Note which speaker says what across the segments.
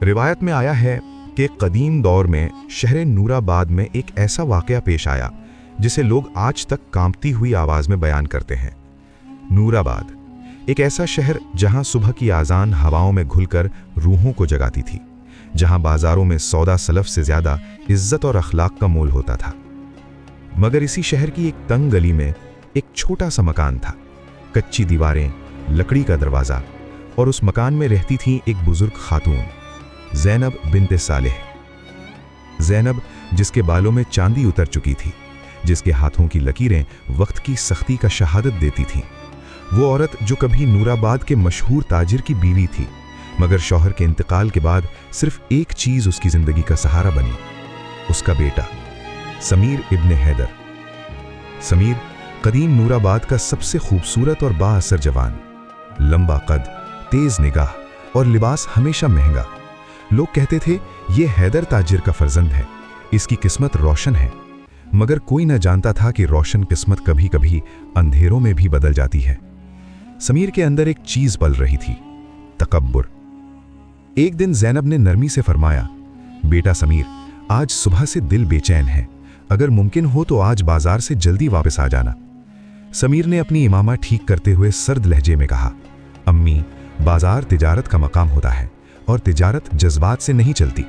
Speaker 1: रिवायत में आया है कि कदीम दौर में शहर नूराबाद में एक ऐसा वाक़या पेश आया जिसे लोग आज तक कांपती हुई आवाज़ में बयान करते हैं। नूराबाद एक ऐसा शहर जहां सुबह की आज़ान हवाओं में घुलकर रूहों को जगाती थी, जहां बाजारों में सौदा सलफ से ज़्यादा इज्जत और अखलाक का मोल होता था। मगर इसी शहर की एक तंग गली में एक छोटा सा मकान था, कच्ची दीवारें, लकड़ी का दरवाज़ा, और उस मकान में रहती थी एक बुजुर्ग खातून, ज़ैनब बिन्ते सालेह। ज़ैनब जिसके बालों में चांदी उतर चुकी थी, जिसके हाथों की लकीरें वक्त की सख्ती का शहादत देती थीं। वो औरत जो कभी नूराबाद के मशहूर ताजिर की बीवी थी, मगर शौहर के इंतकाल के बाद सिर्फ एक चीज़ उसकी ज़िंदगी का सहारा बनी, उसका बेटा समीर इब्ने हैदर। समीर कदीम नूराबाद का सबसे खूबसूरत और बाअसर जवान, लंबा कद, तेज निगाह और लिबास हमेशा महंगा। लोग कहते थे ये हैदर ताजिर का फर्जंद है, इसकी किस्मत रोशन है। मगर कोई न जानता था कि रोशन किस्मत कभी कभी अंधेरों में भी बदल जाती है। समीर के अंदर एक चीज पल रही थी, तकब्बुर। एक दिन ज़ैनब ने नरमी से फरमाया, बेटा समीर, आज सुबह से दिल बेचैन है, अगर मुमकिन हो तो आज बाजार से जल्दी वापस आ जाना। समीर ने अपनी इमामा ठीक करते हुए सर्द लहजे में कहा, अम्मी, बाजार तिजारत का मकाम होता है और तिजारत जज्बात से नहीं चलती।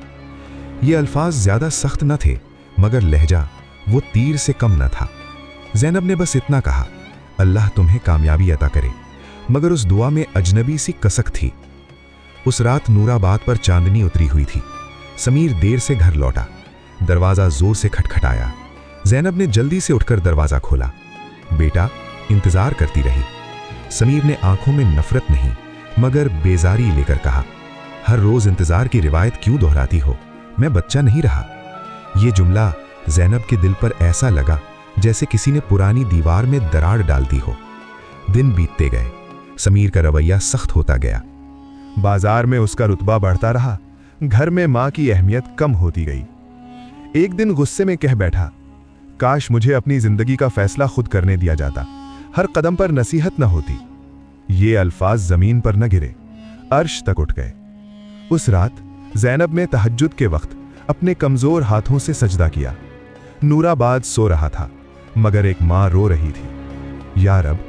Speaker 1: ये अल्फाज ज्यादा सख्त न थे, मगर लहजा वो तीर से कम न था। ज़ैनब ने बस इतना कहा, अल्लाह तुम्हें कामयाबी अता करे। मगर उस दुआ में अजनबी सी कसक थी। उस रात नूराबाद पर चांदनी उतरी हुई थी। समीर देर से घर लौटा, दरवाजा जोर से खटखटाया। ज़ैनब ने जल्दी से उठकर दरवाजा खोला। बेटा, इंतजार करती रही। समीर ने आंखों में नफरत नहीं मगर बेजारी लेकर कहा, हर रोज इंतजार की रिवायत क्यों दोहराती हो? मैं बच्चा नहीं रहा। यह जुमला ज़ैनब के दिल पर ऐसा लगा जैसे किसी ने पुरानी दीवार में दरार डाल दी हो। दिन बीतते गए, समीर का रवैया सख्त होता गया।
Speaker 2: बाजार में उसका रुतबा बढ़ता रहा, घर में मां की अहमियत कम होती गई। एक दिन गुस्से में कह बैठा, काश मुझे अपनी जिंदगी का फैसला खुद करने दिया जाता, हर कदम पर नसीहत न होती। ये अल्फाज जमीन पर न गिरे, अर्श तक उठ गए। उस रात ज़ैनब ने तहज्जुद के वक्त अपने कमजोर हाथों से सजदा किया। नूराबाद सो रहा था, मगर एक मां रो रही थी, या रब,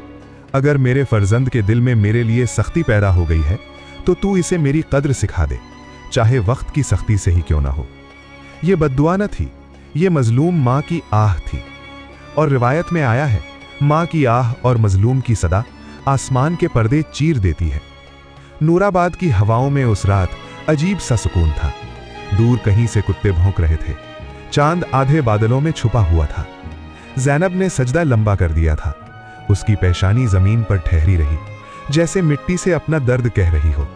Speaker 2: अगर मेरे फर्जंद के दिल में मेरे लिए सख्ती पैदा हो गई है तो तू इसे मेरी कद्र सिखा दे, चाहे वक्त की सख्ती से ही क्यों ना हो। यह बद्दुआ न थी, यह मजलूम मां की आह थी। और रिवायत में आया है, मां की आह और मजलूम की सदा आसमान के पर्दे चीर देती है। नूराबाद की हवाओं में उस रात अजीब सा सुकून था। दूर कहीं से कुत्ते भौंक रहे थे, चांद आधे बादलों में छुपा हुआ था। ज़ैनब ने सजदा लंबा कर दिया था, उसकी पेशानी जमीन पर ठहरी रही, जैसे मिट्टी से अपना दर्द कह रही हो।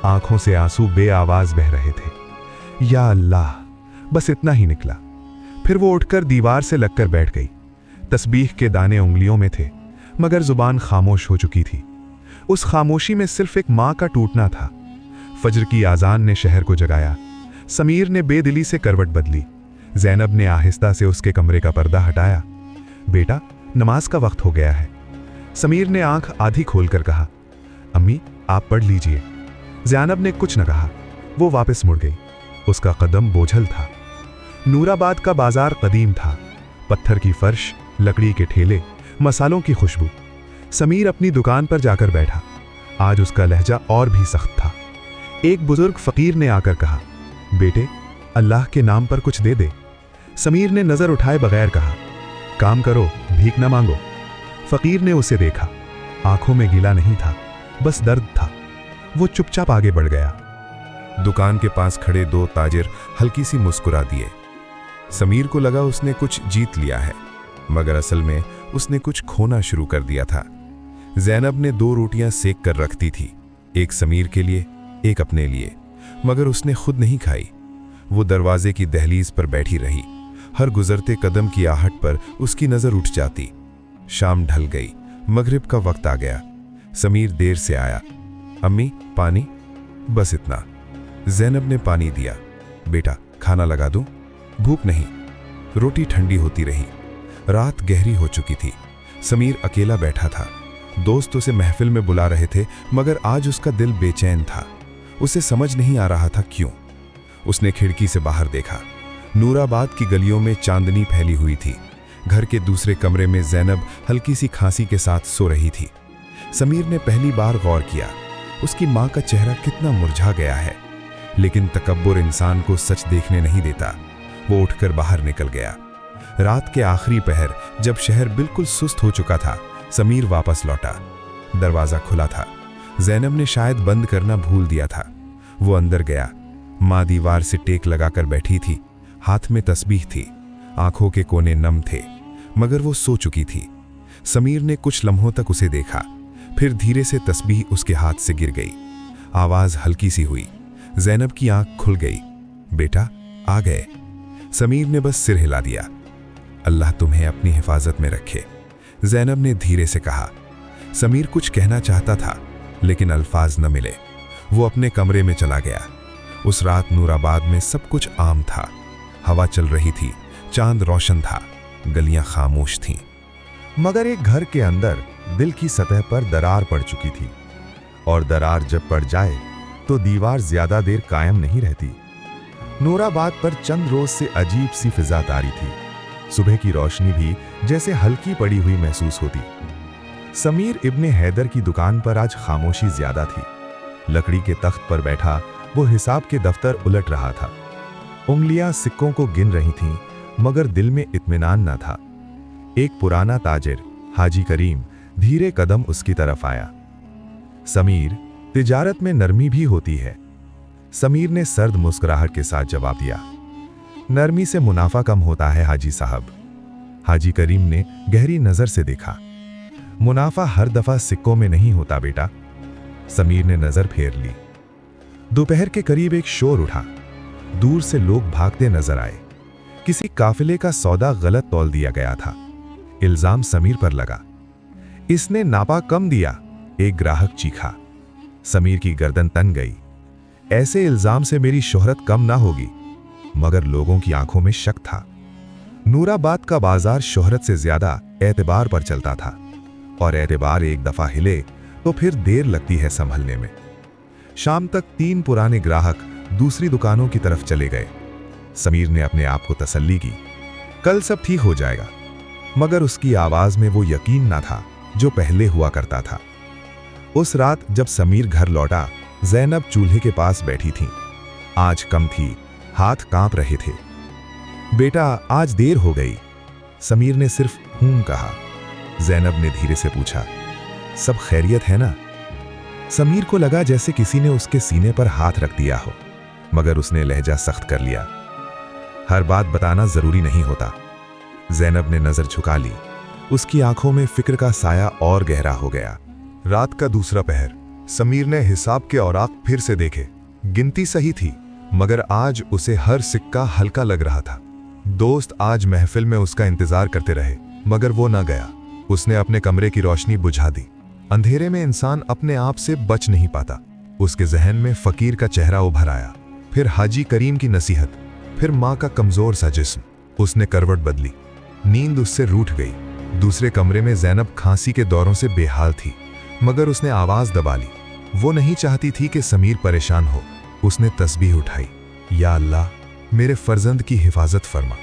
Speaker 2: आंखों से आंसू बेआवाज बह रहे थे। या अल्लाह, बस इतना ही निकला। फिर वो उठकर दीवार से लगकर बैठ गई। तस्बीह के दाने उंगलियों में थे, मगर जुबान खामोश हो चुकी थी। उस खामोशी में सिर्फ एक मां का टूटना था। फजर की आजान ने शहर को जगाया। समीर ने बेदिली से करवट बदली। ज़ैनब ने आहिस्ता से उसके कमरे का पर्दा हटाया। बेटा, नमाज का वक्त हो गया है। समीर ने आंख आधी खोलकर कहा, अम्मी, आप पढ़ लीजिए। ज़ैनब ने कुछ न कहा, वो वापस मुड़ गई। उसका कदम बोझल था। नूराबाद का बाजार कदीम था, पत्थर की फर्श, लकड़ी के ठेले, मसालों की खुशबू। समीर अपनी दुकान पर जाकर बैठा। आज उसका लहजा और भी सख्त था। एक बुजुर्ग फकीर ने आकर कहा, बेटे, अल्लाह के नाम पर कुछ दे दे। समीर ने नजर उठाए बगैर कहा, काम करो, भीख न मांगो। फकीर ने उसे देखा, आंखों में गिला नहीं था, बस दर्द था। वो चुपचाप आगे बढ़ गया। दुकान के पास खड़े दो ताजिर हल्की सी मुस्कुरा दिए। समीर को लगा उसने कुछ जीत लिया है, मगर असल में उसने कुछ खोना शुरू कर दिया था। ज़ैनब ने 2 रोटियां सेक कर रखती थी, एक समीर के लिए, एक अपने लिए, मगर उसने खुद नहीं खाई। वो दरवाजे की दहलीज पर बैठी रही। हर गुजरते कदम की आहट पर उसकी नजर उठ जाती। शाम ढल गई, मगरिब का वक्त आ गया। समीर देर से आया। अम्मी, पानी? बस इतना। ज़ैनब ने पानी दिया। बेटा, खाना लगा दूं? भूख नहीं। रोटी ठंडी होती रही। रात गहरी हो चुकी थी। समीर अकेला बैठा था। दोस्त उसे महफिल में बुला रहे थे, मगर आज उसका दिल बेचैन था। उसे समझ नहीं आ रहा था क्यों। उसने खिड़की से बाहर देखा। नूराबाद की गलियों में चांदनी फैली हुई थी। घर के दूसरे कमरे में ज़ैनब हल्की सी खांसी के साथ सो रही थी। समीर ने पहली बार गौर किया, उसकी माँ का चेहरा कितना मुरझा गया है। लेकिन तकब्बुर इंसान को सच देखने नहीं देता। वो उठकर बाहर निकल गया। रात के आखिरी पहर जब शहर बिल्कुल सुस्त हो चुका था, समीर वापस लौटा। दरवाज़ा खुला था। ज़ैनब ने शायद बंद करना भूल दिया था। वो अंदर गया। माँ दीवार से टेक लगाकर बैठी थी। हाथ में तस्बीह थी। आंखों के कोने नम थे, मगर वो सो चुकी थी। समीर ने कुछ लम्हों तक उसे देखा, फिर धीरे से तस्बीह उसके हाथ से गिर गई। आवाज़ हल्की सी हुई। ज़ैनब की आंख खुल गई। बेटा, आ गए। समीर ने बस सिर हिला दिया। अल्लाह तुम्हें अपनी हिफाजत में रखे, ज़ैनब ने धीरे से कहा। समीर कुछ कहना चाहता था, लेकिन अल्फाज न मिले। वो अपने कमरे में चला गया। उस रात नूराबाद में सब कुछ आम था। हवा चल रही थी, चांद रोशन था, गलियां खामोश थीं।
Speaker 1: मगर एक घर के अंदर दिल की सतह पर दरार पड़ चुकी थी, और दरार जब पड़ जाए तो दीवार ज्यादा देर कायम नहीं रहती। नूराबाद पर चंद रोज से अजीब सी फिजा तारी थी। सुबह की रोशनी भी जैसे हल्की पड़ी हुई महसूस होती। समीर इब्ने हैदर की दुकान पर आज खामोशी ज्यादा थी। लकड़ी के तख्त पर बैठा वो हिसाब के दफ्तर उलट रहा था। उंगलियां सिक्कों को गिन रही थीं, मगर दिल में इत्मीनान न था। एक पुराना ताजिर हाजी करीम धीरे कदम उसकी तरफ आया। समीर, तिजारत में नरमी भी होती है। समीर ने सर्द मुस्कुराहट के साथ जवाब दिया। नरमी से मुनाफा कम होता है हाजी साहब। हाजी करीम ने गहरी नजर से देखा। मुनाफा हर दफा सिक्कों में नहीं होता बेटा। समीर ने नजर फेर ली। दोपहर के करीब एक शोर उठा। दूर से लोग भागते नजर आए। किसी काफिले का सौदा गलत तौल दिया गया था। इल्जाम समीर पर लगा। इसने नापा कम दिया, एक ग्राहक चीखा। समीर की गर्दन तन गई। ऐसे इल्जाम से मेरी शोहरत कम ना होगी। मगर लोगों की आंखों में शक था। नूराबाद का बाजार शोहरत से ज्यादा एतबार पर चलता था, और एतबार एक दफा हिले तो फिर देर लगती है संभलने में। शाम तक 3 पुराने ग्राहक दूसरी दुकानों की तरफ चले गए। समीर ने अपने आप को तसल्ली की, कल सब ठीक हो जाएगा। मगर उसकी आवाज में वो यकीन ना था जो पहले हुआ करता था। उस रात जब समीर घर लौटा, ज़ैनब चूल्हे के पास बैठी थी। आंच कम थी, हाथ कांप रहे थे। बेटा, आज देर हो गई। समीर ने सिर्फ हूं कहा। ज़ैनब ने धीरे से पूछा, सब खैरियत है ना? समीर को लगा जैसे किसी ने उसके सीने पर हाथ रख दिया हो, मगर उसने लहजा सख्त कर लिया। हर बात बताना जरूरी नहीं होता। ज़ैनब ने नजर झुका ली। उसकी आंखों में फिक्र का साया और गहरा हो गया। रात का दूसरा पहर। समीर ने हिसाब के औराक फिर से देखे। गिनती सही थी, मगर आज उसे हर सिक्का हल्का लग रहा था। दोस्त आज महफिल में उसका इंतजार करते रहे, मगर वो न गया। उसने अपने कमरे की रोशनी बुझा दी। अंधेरे में इंसान अपने आप से बच नहीं पाता। उसके जहन में फकीर का चेहरा उभर आया, फिर हाजी करीम की नसीहत, फिर माँ का कमजोर सा जिस्म। उसने करवट बदली। नींद उससे रूठ गई। दूसरे कमरे में ज़ैनब खांसी के दौरों से बेहाल थी, मगर उसने आवाज दबा ली। वो नहीं चाहती थी कि समीर परेशान हो। उसने तस्बीह उठाई, या अल्लाह, मेरे फर्जंद की हिफाजत फरमा।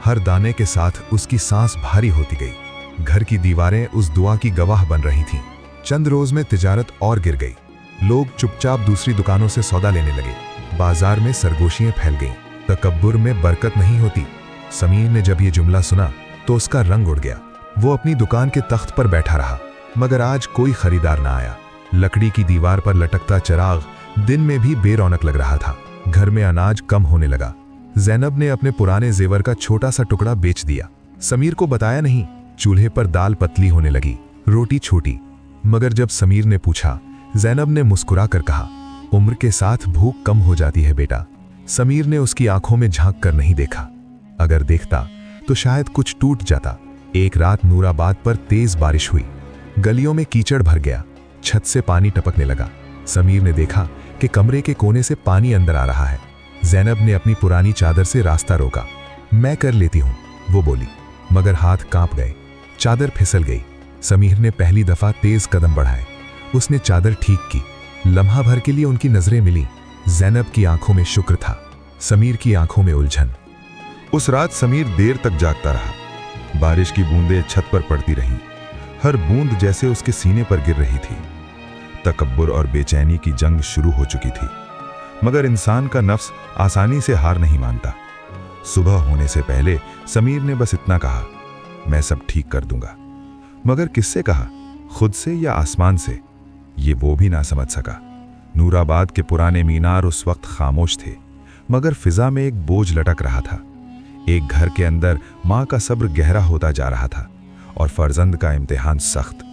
Speaker 1: हर दाने के साथ उसकी सांस भारी होती गई। घर की दीवारें उस दुआ की गवाह बन रही थीं। चंद रोज में तिजारत और गिर गई। लोग चुपचाप दूसरी दुकानों से सौदा लेने लगे। बाजार में सरगोशियां फैल गईं। तकब्बुर में बरकत नहीं होती। समीर ने जब ये जुमला सुना तो उसका रंग उड़ गया। वो अपनी दुकान के तख्त पर बैठा रहा, मगर आज कोई खरीदार ना आया। लकड़ी की दीवार पर लटकता चिराग दिन में भी बेरौनक लग रहा था। घर में अनाज कम होने लगा। ज़ैनब ने अपने पुराने जेवर का छोटा सा टुकड़ा बेच दिया। समीर को बताया नहीं। चूल्हे पर दाल पतली होने लगी, रोटी छोटी। मगर जब समीर ने पूछा, ज़ैनब ने मुस्कुरा कर कहा, उम्र के साथ भूख कम हो जाती है बेटा। समीर ने उसकी आंखों में झांक कर नहीं देखा। अगर देखता तो शायद कुछ टूट जाता। एक रात नूराबाद पर तेज बारिश हुई। गलियों में कीचड़ भर गया। छत से पानी टपकने लगा। समीर ने देखा कि कमरे के कोने से पानी अंदर आ रहा है। ज़ैनब ने अपनी पुरानी चादर से रास्ता रोका। मैं कर लेती हूँ, वो बोली, मगर हाथ कांप गए। चादर फिसल गई। समीर ने पहली दफा तेज कदम बढ़ाए। उसने चादर ठीक की। लम्हा भर के लिए उनकी नजरें मिली। ज़ैनब की आंखों में शुक्र था।
Speaker 2: समीर की आंखों में उलझन। उस रात समीर देर तक जागता रहा। बारिश की बूंदें छत पर पड़ती रहीं, हर बूंद जैसे उसके सीने पर गिर रही थी। तकब्बुर और बेचैनी की जंग शुरू हो चुकी थी, मगर इंसान का नफ्स आसानी से हार नहीं मानता। सुबह होने से पहले समीर ने बस इतना कहा, मैं सब ठीक कर दूंगा। मगर किससे कहा, खुद से या आसमान से? ये वो भी ना समझ सका। नूराबाद के पुराने मीनार उस वक्त खामोश थे, मगर फिजा में एक बोझ लटक रहा था। एक घर के अंदर माँ का सब्र गहरा होता जा रहा था और फर्जंद का इम्तिहान सख्त।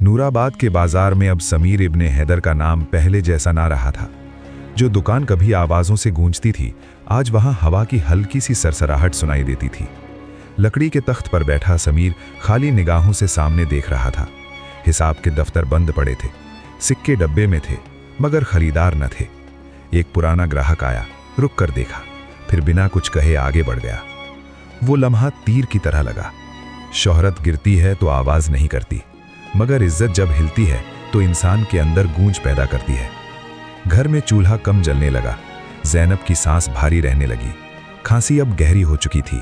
Speaker 2: नूराबाद के बाजार में अब समीर इब्ने हैदर का नाम पहले जैसा ना रहा था। जो दुकान कभी आवाजों से गूंजती थी, आज वहां हवा की हल्की सी सरसराहट सुनाई देती थी। लकड़ी के तख्त पर बैठा समीर खाली निगाहों से सामने देख रहा था। हिसाब के दफ्तर बंद पड़े थे, सिक्के डब्बे में थे, मगर खरीदार न थे। एक पुराना ग्राहक आया, रुक कर देखा, फिर बिना कुछ कहे आगे बढ़ गया। वो लम्हा तीर की तरह लगा। शोहरत गिरती है तो आवाज नहीं करती, मगर इज्जत जब हिलती है तो इंसान के अंदर गूंज पैदा करती है। घर में चूल्हा कम जलने लगा। ज़ैनब की सांस भारी रहने लगी। खांसी अब गहरी हो चुकी थी,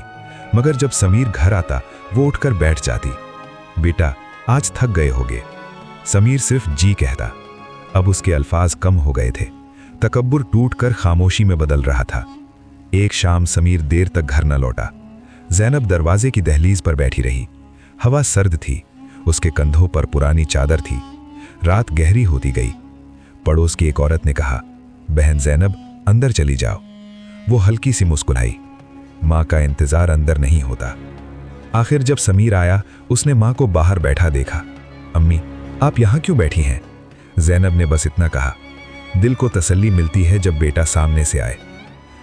Speaker 2: मगर जब समीर घर आता वो उठकर बैठ जाती। बेटा, आज थक गए होगे। समीर सिर्फ जी कहता। अब उसके अल्फाज कम हो गए थे। तकब्बुर टूटकर खामोशी में बदल रहा था। एक शाम समीर देर तक घर न लौटा। ज़ैनब दरवाजे की दहलीज पर बैठी रही। हवा सर्द थी, उसके कंधों पर पुरानी चादर थी। रात गहरी होती गई। पड़ोस की एक औरत ने कहा, बहन ज़ैनब, अंदर चली जाओ। वो हल्की सी मुस्कुराई। माँ का इंतजार अंदर नहीं होता। आखिर जब समीर आया, उसने माँ को बाहर बैठा देखा। अम्मी, आप यहाँ क्यों बैठी हैं? ज़ैनब ने बस इतना कहा। दिल को तसल्ली मिलती है जब बेटा सामने से आए।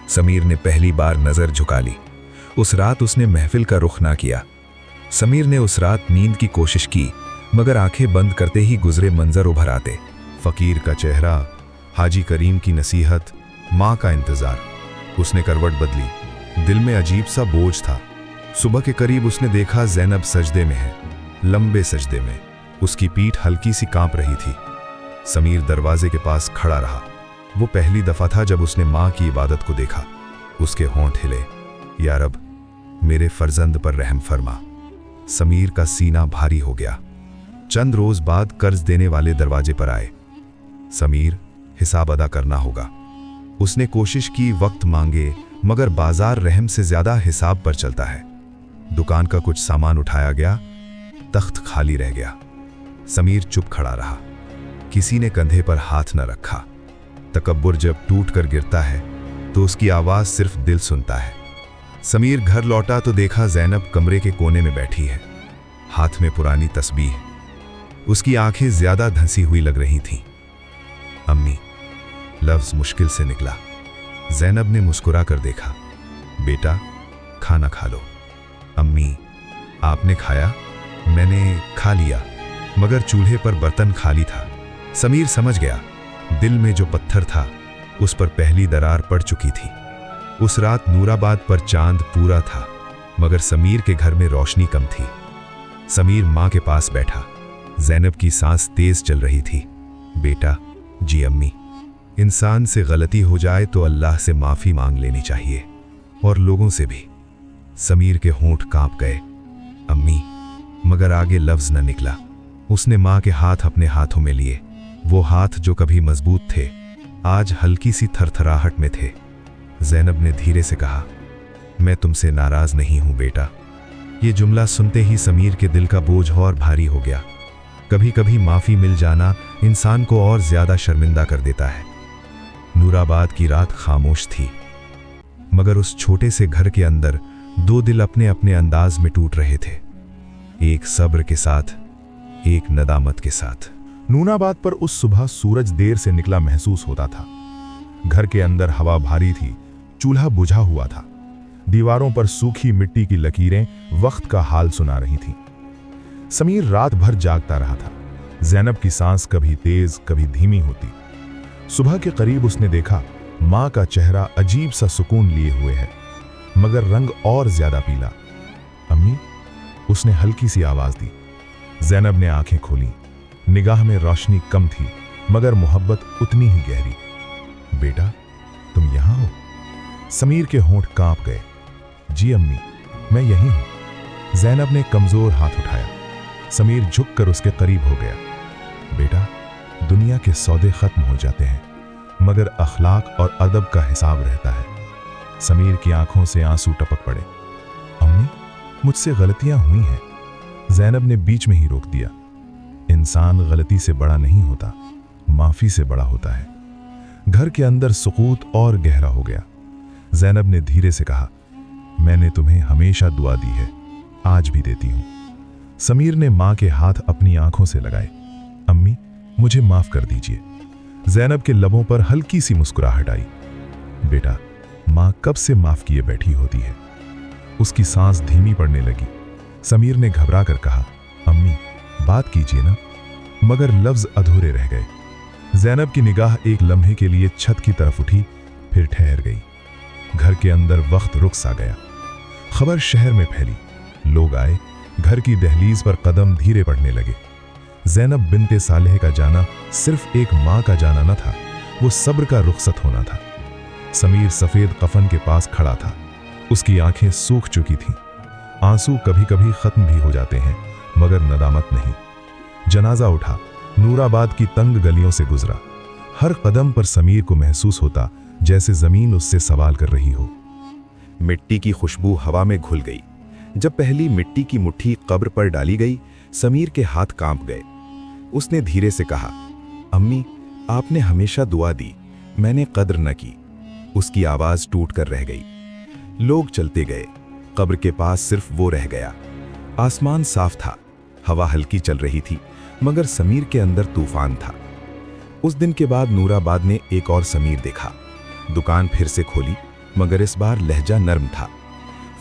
Speaker 2: समीर ने पहली बार नजर झुका ली। उस रात उसने महफिल का रुख ना किया। समीर ने उस रात नींद की कोशिश की, मगर आंखें बंद करते ही गुजरे मंजर उभर आते।
Speaker 1: फकीर का चेहरा, हाजी करीम की नसीहत, माँ का इंतजार। उसने करवट बदली। दिल में अजीब सा बोझ था। सुबह के करीब उसने देखा ज़ैनब सजदे में है, लंबे सजदे में। उसकी पीठ हल्की सी कांप रही थी। समीर दरवाजे के पास खड़ा रहा। वो पहली दफा था जब उसने माँ की इबादत को देखा। उसके होंठ हिले, या रब, मेरे फर्जंद पर रहम फरमा। समीर का सीना भारी हो गया। चंद रोज बाद कर्ज देने वाले दरवाजे पर आए। समीर, हिसाब अदा करना होगा। उसने कोशिश की वक्त मांगे, मगर बाजार रहम से ज्यादा हिसाब पर चलता है। दुकान का कुछ सामान उठाया गया, तख्त खाली रह गया। समीर चुप खड़ा रहा। किसी ने कंधे पर हाथ न रखा। तकब्बुर जब टूट कर गिरता है तो उसकी आवाज सिर्फ दिल सुनता है। समीर घर लौटा तो देखा ज़ैनब कमरे के कोने में बैठी है, हाथ में पुरानी तस्बीह। उसकी आंखें ज्यादा धंसी हुई लग रही थीं। अम्मी, लफ्ज मुश्किल से निकला। ज़ैनब ने मुस्कुरा कर देखा। बेटा, खाना खा लो। अम्मी, आपने खाया? मैंने खा लिया, मगर चूल्हे पर बर्तन खाली था। समीर समझ गया, दिल में जो पत्थर था उस पर पहली दरार पड़ चुकी थी। उस रात नूराबाद पर चांद पूरा था, मगर समीर के घर में रोशनी कम थी। समीर माँ के पास बैठा। ज़ैनब की सांस तेज चल रही थी। बेटा, जी अम्मी, इंसान से गलती हो जाए तो अल्लाह से माफ़ी मांग लेनी चाहिए, और लोगों से भी। समीर के होंठ कांप गए। अम्मी, मगर आगे लफ्ज न निकला। उसने माँ के हाथ अपने हाथों में लिए। वो हाथ जो कभी मजबूत थे, आज हल्की सी थरथराहट में थे। ज़ैनब ने धीरे से कहा, मैं तुमसे नाराज नहीं हूं बेटा। ये जुमला सुनते ही समीर के दिल का बोझ और भारी हो गया। कभी कभी माफी मिल जाना इंसान को और ज्यादा शर्मिंदा कर देता है। नूराबाद की रात खामोश थी, मगर उस छोटे से घर के अंदर दो दिल अपने अपने अंदाज में टूट रहे थे। एक सब्र के साथ, एक नदामत के साथ।
Speaker 2: नूराबाद पर उस सुबह सूरज देर से निकला महसूस होता था। घर के अंदर हवा भारी थी, चूल्हा बुझा हुआ था। दीवारों पर सूखी मिट्टी की लकीरें वक्त का हाल सुना रही थीं। समीर रात भर जागता रहा था। ज़ैनब की सांस कभी तेज कभी धीमी होती। सुबह के करीब उसने देखा, माँ का चेहरा अजीब सा सुकून लिए हुए है, मगर रंग और ज्यादा पीला। अम्मी, उसने हल्की सी आवाज दी। ज़ैनब ने आंखें खोली। निगाह में रोशनी कम थी, मगर मोहब्बत उतनी ही गहरी। बेटा, तुम यहां हो? समीर के होंठ कांप गए। जी अम्मी, मैं यहीं हूं। जैनब ने कमजोर हाथ उठाया। समीर झुककर उसके करीब हो गया। बेटा, दुनिया के सौदे खत्म हो जाते हैं, मगर अखलाक और अदब का हिसाब रहता है। समीर की आंखों से आंसू टपक पड़े। अम्मी, मुझसे गलतियां हुई हैं। जैनब ने बीच में ही रोक दिया। इंसान गलती से बड़ा नहीं होता, माफी से बड़ा होता है। घर के अंदर सुकूत और गहरा हो गया। जैनब ने धीरे से कहा, मैंने तुम्हें हमेशा दुआ दी है, आज भी देती हूं। समीर ने मां के हाथ अपनी आंखों से लगाए। अम्मी, मुझे माफ कर दीजिए। जैनब के लबों पर हल्की सी मुस्कुराहट आई। बेटा, मां कब से माफ किए बैठी होती है। उसकी सांस धीमी पड़ने लगी। समीर ने घबरा कर कहा, अम्मी, बात कीजिए ना, मगर लफ्ज अधूरे रह गए। जैनब की निगाह एक लम्हे के लिए छत की तरफ उठी, फिर ठहर गई। घर के अंदर वक्त रुक सा गया। खबर शहर में फैली। लोग आए। घर की दहलीज पर कदम धीरे बढ़ने लगे। जैनब बिनते सालेह का जाना सिर्फ एक मां का जाना न था, वो सब्र का रुखसत होना था। समीर सफेद कफन के पास खड़ा था। उसकी आंखें सूख चुकी थीं। आंसू कभी कभी खत्म भी हो जाते हैं, मगर नदामत नहीं। जनाजा उठा, नूराबाद की तंग गलियों से गुजरा। हर कदम पर समीर को महसूस होता जैसे जमीन उससे सवाल कर रही हो।
Speaker 1: मिट्टी की खुशबू हवा में घुल गई। जब पहली मिट्टी की मुट्ठी कब्र पर डाली गई, समीर के हाथ कांप गए। उसने धीरे से कहा, अम्मी, आपने हमेशा दुआ दी, मैंने कद्र न की। उसकी आवाज टूट कर रह गई। लोग चलते गए। कब्र के पास सिर्फ वो रह गया। आसमान साफ था, हवा हल्की चल रही थी, मगर समीर के अंदर तूफान था। उस दिन के बाद नूराबाद ने एक और समीर देखा। दुकान फिर से खोली, मगर इस बार लहजा नर्म था।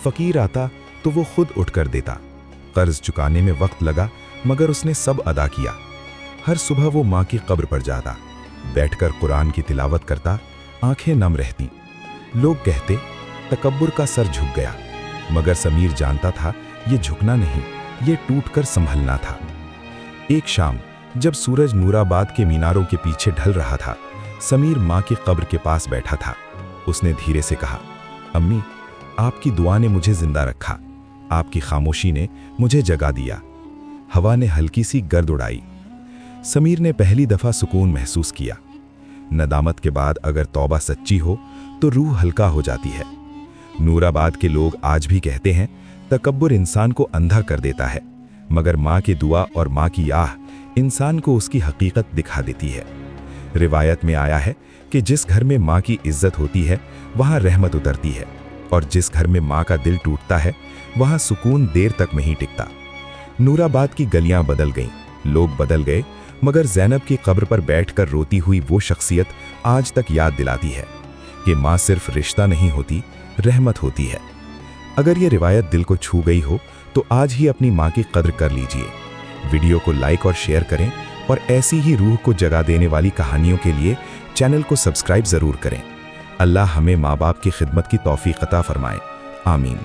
Speaker 1: फकीर आता तो वो खुद उठकर देता। कर्ज चुकाने में वक्त लगा, मगर उसने सब अदा किया। हर सुबह वो माँ की कब्र पर जाता, बैठकर कुरान की तिलावत करता, आंखें नम रहती। लोग कहते, तकब्बुर का सर झुक गया, मगर समीर जानता था ये झुकना नहीं, ये टूटकर संभलना था। एक शाम जब सूरज नूराबाद के मीनारों के पीछे ढल रहा था, समीर माँ की कब्र के पास बैठा था। उसने धीरे से कहा, अम्मी, आपकी दुआ ने मुझे जिंदा रखा, आपकी खामोशी ने मुझे जगा दिया। हवा ने हल्की सी गर्द उड़ाई। समीर ने पहली दफा सुकून महसूस किया। नदामत के बाद अगर तौबा सच्ची हो तो रूह हल्का हो जाती है। नूराबाद के लोग आज भी कहते हैं, तकब्बुर इंसान को अंधा कर देता है, मगर माँ की दुआ और माँ की आह इंसान को उसकी हकीकत दिखा देती है। रिवायत में आया है कि जिस घर में माँ की इज्जत होती है वहाँ रहमत उतरती है, और जिस घर में माँ का दिल टूटता है वहाँ सुकून देर तक नहीं टिकता। नूराबाद की गलियां बदल गईं, लोग बदल गए, मगर जैनब की कब्र पर बैठकर रोती हुई वो शख्सियत आज तक याद दिलाती है कि माँ सिर्फ रिश्ता नहीं होती, रहमत होती है। अगर ये रिवायत दिल को छू गई हो तो आज ही अपनी माँ की कद्र कर लीजिए। वीडियो को लाइक और शेयर करें, और ऐसी ही रूह को जगा देने वाली कहानियों के लिए चैनल को सब्सक्राइब जरूर करें। अल्लाह हमें माँ बाप की खिदमत की तौफीक अता फरमाए। आमीन।